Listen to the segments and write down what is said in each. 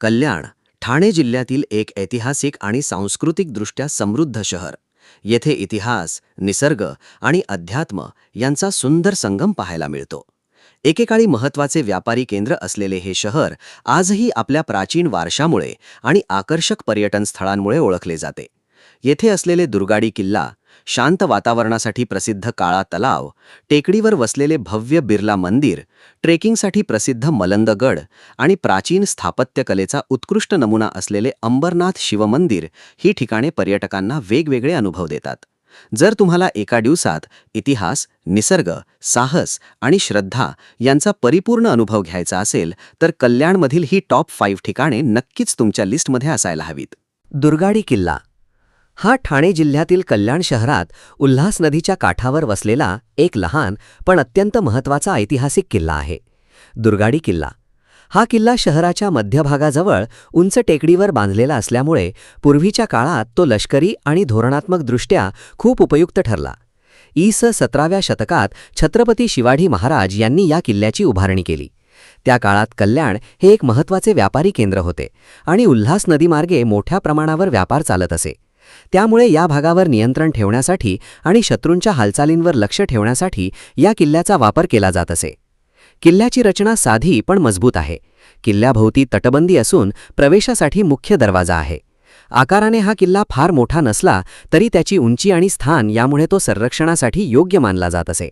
कल्याण, ठाणे जिल्ह्यातील एक ऐतिहासिक आणि सांस्कृतिकदृष्ट्या समृद्ध शहर. येथे इतिहास, निसर्ग आणि अध्यात्म यांचा सुंदर संगम पाहायला मिळतो. एकेकाळी महत्त्वाचे व्यापारी केंद्र असलेले हे शहर आजही आपल्या प्राचीन वारशामुळे आणि आकर्षक पर्यटन स्थळांमुळे ओळखले जाते. येथे असलेले दुर्गाडी किल्ला, शांत वातावरणासाठी प्रसिद्ध काळा तलाव, टेकडीवर वसलेले भव्य बिर्ला मंदिर, ट्रेकिंगसाठी प्रसिद्ध मलंद गड आणि प्राचीन स्थापत्यकलेचा उत्कृष्ट नमुना असलेले अंबरनाथ शिवमंदिर ही ठिकाणे पर्यटकांना वेगवेगळे अनुभव देतात. जर तुम्हाला एका दिवसात इतिहास, निसर्ग, साहस आणि श्रद्धा यांचा परिपूर्ण अनुभव घ्यायचा असेल तर कल्याणमधील ही टॉप 5 ठिकाणे नक्कीच तुमच्या लिस्टमध्ये असायला हवीत. दुर्गाडी किल्ला हा ठाणे जिल्ह्यातील कल्याण शहरात उल्हास नदीच्या काठावर वसलेला एक लहान पण अत्यंत महत्त्वाचा ऐतिहासिक किल्ला आहे. दुर्गाडी किल्ला हा किल्ला शहराच्या मध्यभागाजवळ उंच टेकडीवर बांधलेला असल्यामुळे पूर्वीच्या काळात तो लष्करी आणि धोरणात्मकदृष्ट्या खूप उपयुक्त ठरला. इ.स. 17व्या शतकात छत्रपती शिवाजी महाराज यांनी या किल्ल्याची उभारणी केली. त्या काळात कल्याण हे एक महत्त्वाचे व्यापारी केंद्र होते आणि उल्हास नदीमार्गे मोठ्या प्रमाणावर व्यापार चालत असे. त्यामुळे या भागावर नियंत्रण ठेवण्यासाठी आणि शत्रूंच्या हालचालींवर लक्ष ठेवण्यासाठी या किल्ल्याचा वापर केला जात असे. किल्ल्याची रचना साधी पण मजबूत आहे. किल्ल्याभोवती तटबंदी असून प्रवेशासाठी मुख्य दरवाजा आहे. आकाराने हा किल्ला फार मोठा नसला तरी त्याची उंची आणि स्थान यामुळे तो संरक्षणासाठी योग्य मानला जात असे.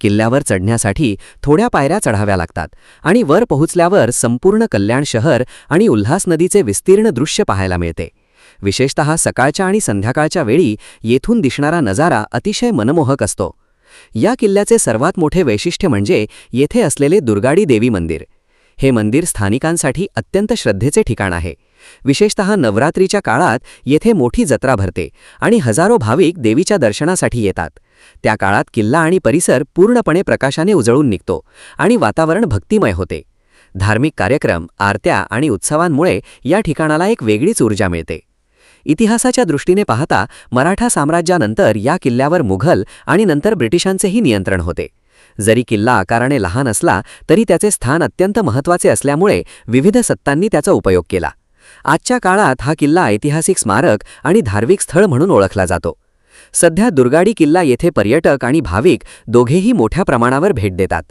किल्ल्यावर चढण्यासाठी थोड्या पायऱ्या चढाव्या लागतात आणि वर पोहोचल्यावर संपूर्ण कल्याण शहर आणि उल्हास नदीचे विस्तीर्ण दृश्य पाहायला मिळते. विशेषतः सकाळच्या आणि संध्याकाळच्या वेळी येथून दिसणारा नजारा अतिशय मनमोहक असतो. या किल्ल्याचे सर्वात मोठे वैशिष्ट्य म्हणजे येथे असलेले दुर्गाडी देवी मंदिर. हे मंदिर स्थानिकांसाठी अत्यंत श्रद्धेचे ठिकाण आहे. विशेषतः नवरात्रीच्या काळात येथे मोठी जत्रा भरते आणि हजारो भाविक देवीच्या दर्शनासाठी येतात. त्या काळात किल्ला आणि परिसर पूर्णपणे प्रकाशाने उजळून निघतो आणि वातावरण भक्तिमय होते. धार्मिक कार्यक्रम, आरत्या आणि उत्सवांमुळे या ठिकाणाला एक वेगळीच ऊर्जा मिळते. इतिहासाच्या दृष्टीने पाहता मराठा साम्राज्यानंतर या किल्ल्यावर मुघल आणि नंतर ब्रिटिशांचेही नियंत्रण होते. जरी किल्ला आकाराने लहान असला तरी त्याचे स्थान अत्यंत महत्त्वाचे असल्यामुळे विविध सत्तांनी त्याचा उपयोग केला. आजच्या काळात हा किल्ला ऐतिहासिक स्मारक आणि धार्मिक स्थळ म्हणून ओळखला जातो. सध्या दुर्गाडी किल्ला येथे पर्यटक आणि भाविक दोघेही मोठ्या प्रमाणावर भेट देतात.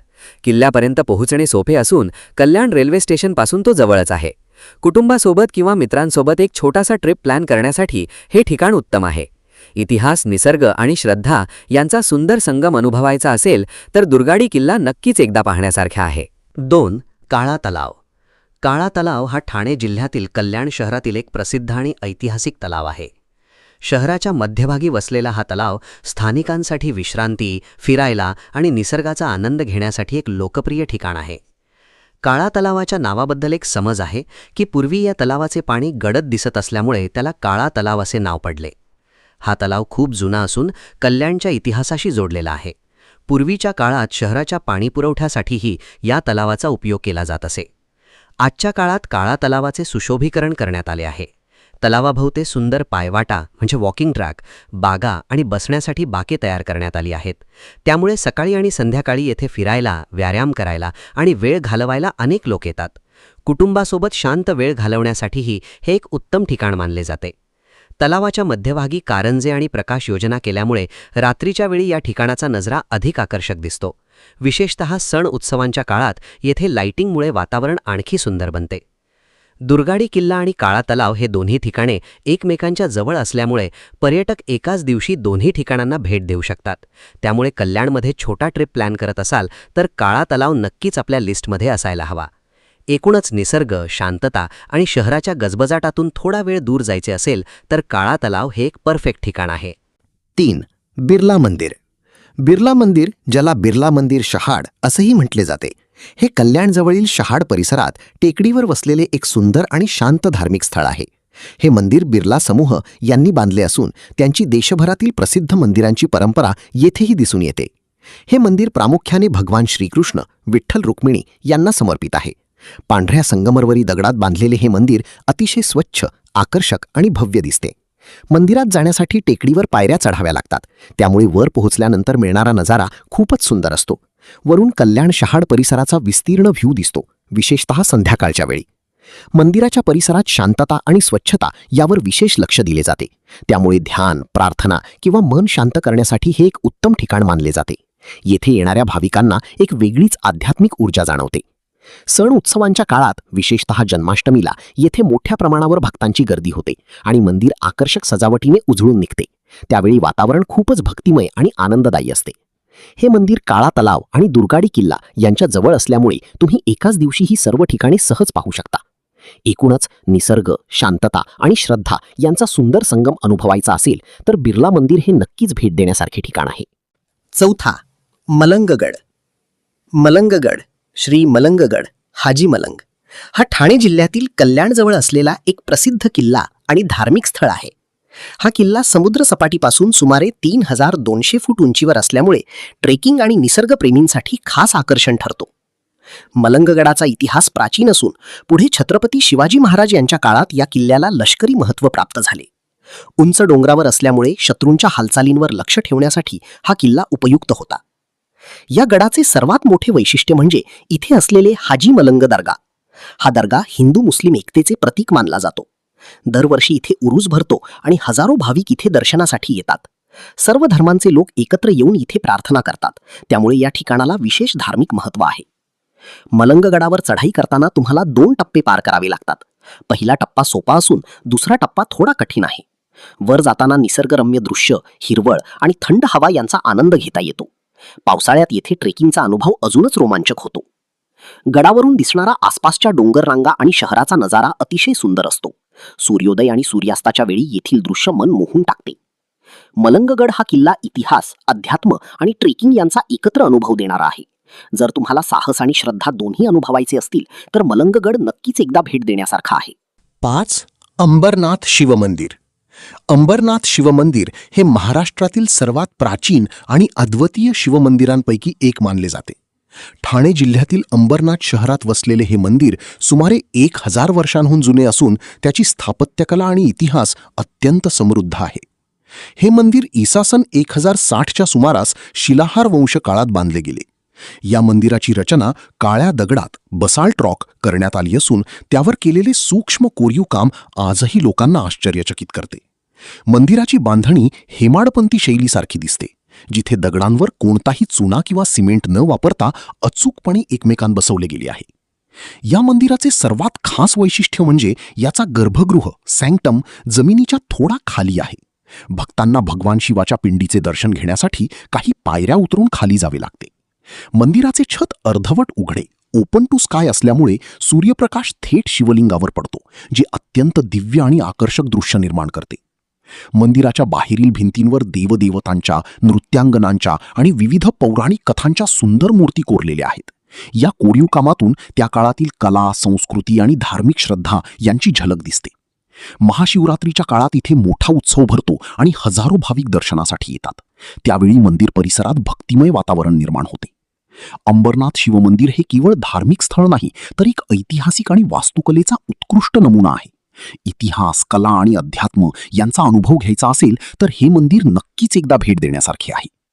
किल्ल्यापर्यंत पोहोचणे सोपे असून कल्याण रेल्वे स्टेशनपासून तो जवळच आहे. कुटुंबासोबत किंवा मित्रांसोबत एक छोटासा ट्रिप प्लॅन करण्यासाठी हे ठिकाण उत्तम आहे. इतिहास, निसर्ग आणि श्रद्धा यांचा सुंदर संगम अनुभवायचा असेल तर दुर्गाडी किल्ला नक्कीच एकदा पाहण्यासारखा आहे. 2. काळा तलाव. काळा तलाव हा ठाणे जिल्ह्यातील कल्याण शहरातील एक प्रसिद्ध आणि ऐतिहासिक तलाव आहे. शहराच्या मध्यभागी वसलेला हा तलाव स्थानिकांसाठी विश्रांती, फिरायला आणि निसर्गाचा आनंद घेण्यासाठी एक लोकप्रिय ठिकाण आहे. काळा तलावाच्या नावाबद्दल एक समज आहे की पूर्वी या तलावाचे पाणी गडद दिसत असल्यामुळे त्याला काळा तलाव असे नाव पडले. हा तलाव खूप जुना असून कल्याणच्या इतिहासाशी जोडलेला आहे. पूर्वीच्या काळात शहराच्या पाणीपुरवठ्यासाठीही या तलावाचा उपयोग केला जात असे. आजच्या काळात काळा तलावाचे सुशोभीकरण करण्यात आले आहे. तलावाभोवते सुंदर पायवाटा म्हणजे वॉकिंग ट्रॅक, बागा आणि बसण्यासाठी बाके तयार करण्यात आली आहेत. त्यामुळे सकाळी आणि संध्याकाळी येथे फिरायला, व्यायाम करायला आणि वेळ घालवायला अनेक लोक येतात. कुटुंबासोबत शांत वेळ घालवण्यासाठीही हे एक उत्तम ठिकाण मानले जाते. तलावाच्या मध्यभागी कारंजे आणि प्रकाश योजना केल्यामुळे रात्रीच्या वेळी या ठिकाणाचा नजरा अधिक आकर्षक दिसतो. विशेषतः सण उत्सवांच्या काळात येथे लाइटिंगमुळे वातावरण आणखी सुंदर बनते. दुर्गाडी किल्ला आणि काळा तलाव हे दोन्ही ठिकाणे एकमेकांच्या जवळ असल्यामुळे पर्यटक एकाच दिवशी दोन्ही ठिकाणांना भेट देऊ शकतात. त्यामुळे कल्याणमध्ये छोटा ट्रिप प्लॅन करत असाल तर काळा तलाव नक्कीच आपल्या लिस्टमध्ये असायला हवा. एकूणच निसर्ग, शांतता आणि शहराच्या गजबजाटातून थोडा वेळ दूर जायचे असेल तर काळा तलाव हे एक परफेक्ट ठिकाण आहे. 3. बिर्ला मंदिर. बिर्ला मंदिर, ज्याला बिर्ला मंदिर शहाड असंही म्हटले जाते, हे कल्याणजवळील शहाड परिसरात टेकडीवर वसलेले एक सुंदर आणि शांत धार्मिक स्थळ आहे. हे मंदिर बिर्ला समूह यांनी बांधले असून त्यांची देशभरातील प्रसिद्ध मंदिरांची परंपरा येथेही दिसून येते. हे मंदिर प्रामुख्याने भगवान श्रीकृष्ण, विठ्ठल रुक्मिणी यांना समर्पित आहे. पांढऱ्या संगमरवरी दगडात बांधलेले हे मंदिर अतिशय स्वच्छ, आकर्षक आणि भव्य दिसते. मंदिरात जाण्यासाठी टेकडीवर पायऱ्या चढाव्या लागतात. त्यामुळे वर पोहोचल्यानंतर मिळणारा नजारा खूपच सुंदर असतो. वरून कल्याण शहाड परिसराचा विस्तीर्ण व्ह्यू दिसतो, विशेषतः संध्याकाळच्या वेळी. मंदिराच्या परिसरात शांतता आणि स्वच्छता यावर विशेष लक्ष दिले जाते. त्यामुळे ध्यान, प्रार्थना किंवा मन शांत करण्यासाठी हे एक उत्तम ठिकाण मानले जाते. येथे येणाऱ्या भाविकांना एक वेगळीच आध्यात्मिक ऊर्जा जाणवते. सण उत्सवांच्या काळात, विशेषतः जन्माष्टमीला, येथे मोठ्या प्रमाणावर भक्तांची गर्दी होते आणि मंदिर आकर्षक सजावटीने उजळून निघते. त्यावेळी वातावरण खूपच भक्तिमय आणि आनंददायी असते. हे मंदिर काळा तलाव आणि दुर्गाडी किल्ला यांच्या जवळ असल्यामुळे तुम्ही एकाच दिवशी ही सर्व ठिकाणे सहज पाहू शकता. एकूणच निसर्ग, शांतता आणि श्रद्धा यांचा सुंदर संगम अनुभवायचा असेल तर बिर्ला मंदिर हे नक्कीच भेट देण्यासारखे ठिकाण आहे. चौथा, मलंगगड. मलंगगड, श्री मलंगगड, हाजी मलंग हा ठाणे जिल्ह्यातील कल्याणजवळ असलेला एक प्रसिद्ध किल्ला आणि धार्मिक स्थळ आहे. हा किल्ला समुद्र सपाटीपासून सुमारे 3200 फूट उंचीवर असल्यामुळे ट्रेकिंग आणि निसर्गप्रेमींसाठी खास आकर्षण ठरतो. मलंगगडाचा इतिहास प्राचीन असून पुढे छत्रपती शिवाजी महाराज यांच्या काळात या किल्ल्याला लष्करी महत्त्व प्राप्त झाले. उंच डोंगरावर असल्यामुळे शत्रूंच्या हालचालींवर लक्ष ठेवण्यासाठी हा किल्ला उपयुक्त होता. या गडाचे सर्वात मोठे वैशिष्ट्य म्हणजे इथे असलेले हाजी मलंग दर्गा. हा दर्गा हिंदू मुस्लिम एकतेचे प्रतीक मानला जातो. दरवर्षी इथे उरूस भरतो आणि हजारो भाविक इथे दर्शनासाठी येतात. सर्व धर्मांचे लोक एकत्र येऊन इथे प्रार्थना करतात. त्यामुळे या ठिकाणाला विशेष धार्मिक महत्त्व आहे. मलंगगडावर चढाई करताना तुम्हाला 2 टप्पे पार करावे लागतात. पहिला टप्पा सोपा असून दुसरा टप्पा थोडा कठीण आहे. वर जाताना निसर्गरम्य दृश्य, हिरवळ आणि थंड हवा यांचा आनंद घेता येतो. पावसाळ्यात येथे ट्रेकिंगचा अनुभव अजूनच रोमांचक होतो. गडावरून दिसणारा आसपासच्या डोंगर रांगा आणि शहराचा नजारा अतिशय सुंदर असतो. सूर्योदय आणि सूर्यास्ताच्या वेळी येथील दृश्य मन मोहून टाकते. मलंगगड हा किल्ला इतिहास, अध्यात्म आणि ट्रेकिंग यांचा एकत्र अनुभव देणारा आहे. जर तुम्हाला साहस आणि श्रद्धा दोन्ही अनुभवायचे असतील तर मलंगगड नक्कीच एकदा भेट देण्यासारखा आहे. 5. अंबरनाथ शिवमंदिर. अंबरनाथ शिवमंदिर हे महाराष्ट्रातील सर्वात प्राचीन आणि अद्वितीय शिवमंदिरांपैकी एक मानले जाते. ठाणे जिल्ह्यातील अंबरनाथ शहरात वसलेले हे मंदिर सुमारे 1000 वर्षांहून जुने असून त्याची स्थापत्यकला आणि इतिहास अत्यंत समृद्ध आहे. हे मंदिर इसवी 1060च्या सुमारास शिलाहार वंश काळात बांधले गेले. या मंदिराची रचना काळ्या दगडात बसाल्ट रॉक करण्यात आली असून त्यावर केलेले सूक्ष्म कोरीव काम आजही लोकांना आश्चर्यचकित करते. मंदिराची बांधणी हेमाडपंथी शैलीसारखी दिसते, जिथे दगडांवर कोणताही चुना किंवा सिमेंट न वापरता अचूकपणे एकमेकांत बसवले गेले आहे. या मंदिराचे सर्वात खास वैशिष्ट्य म्हणजे याचा गर्भगृह सॅंक्टम जमिनीच्या थोडा खाली आहे. भक्तांना भगवान शिवाच्या पिंडीचे दर्शन घेण्यासाठी काही पायऱ्या उतरून खाली जावे लागते. मंदिराचे छत अर्धवट उघडे ओपन टू स्काय असल्यामुळे सूर्यप्रकाश थेट शिवलिंगावर पडतो, जे अत्यंत दिव्य आणि आकर्षक दृश्य निर्माण करते. मंदिराच्या बाहेरील भिंतींवर देवदेवतांच्या, नृत्यांगनांच्या आणि विविध पौराणिक कथांच्या सुंदर मूर्ती कोरलेल्या आहेत. या कोरीव कामातून त्या काळातील कला, संस्कृती आणि धार्मिक श्रद्धा यांची झलक दिसते. महाशिवरात्रीच्या काळात इथे मोठा उत्सव भरतो आणि हजारो भाविक दर्शनासाठी येतात. त्यावेळी मंदिर परिसरात भक्तिमय वातावरण निर्माण होते. अंबरनाथ शिवमंदिर हे केवळ धार्मिक स्थळ नाही, तर एक ऐतिहासिक आणि वास्तुकलेचा उत्कृष्ट नमुना आहे. इतिहास, कला आणि अध्यात्म यांचा अनुभव घ्यायचा असेल तर हे मंदिर नक्कीच एकदा भेट देण्यासारखे आहे.